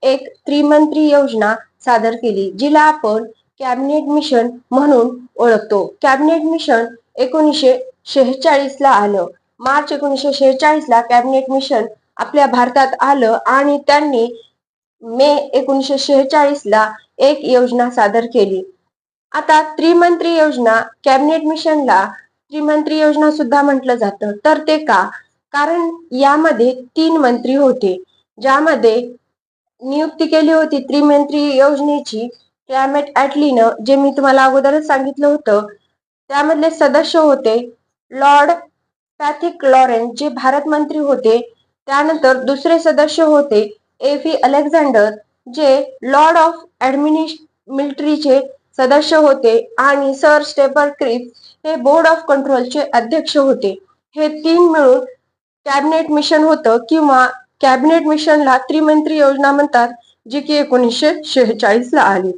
एक त्रिमंत्री योजना सादर केली, जिला आपण कॅबिनेट मिशन म्हणून ओळखतो. कॅबिनेट मिशन 1946 ला आलं. मार्च 1946 ला कॅबिनेट मिशन आपल्या भारतात आलं आणि त्यांनी मे 1946 ला एक योजना सादर केली. आता त्रिमंत्री योजना, कॅबिनेट मिशनला त्रिमंत्री योजना सुद्धा म्हटलं जातं. तर ते का? कारण यामध्ये 3 मंत्री होते, ज्यामध्ये नियुक्ती केली होती त्रिमंत्री योजनेची क्लेमेंट ॲटलीनं, जे मी तुम्हाला अगोदरच सांगितलं होतं. त्यामधले सदस्य होते लॉर्ड पॅथिक लॉरेन्स, जे भारत मंत्री होते. त्यानंतर दुसरे सदस्य होते एफी अलेक्झांडर, जे लॉर्ड ऑफ मिलिटरीचे सदस्य होते, आणि सर स्टेफन क्रिप्स हे बोर्ड ऑफ कंट्रोलचे अध्यक्ष होते. हे 3 मिळून कॅबिनेट मिशन होतं, किंवा कॅबिनेट मिशनला त्रिमंत्री योजना म्हणतात, जी की 1946 ला आली.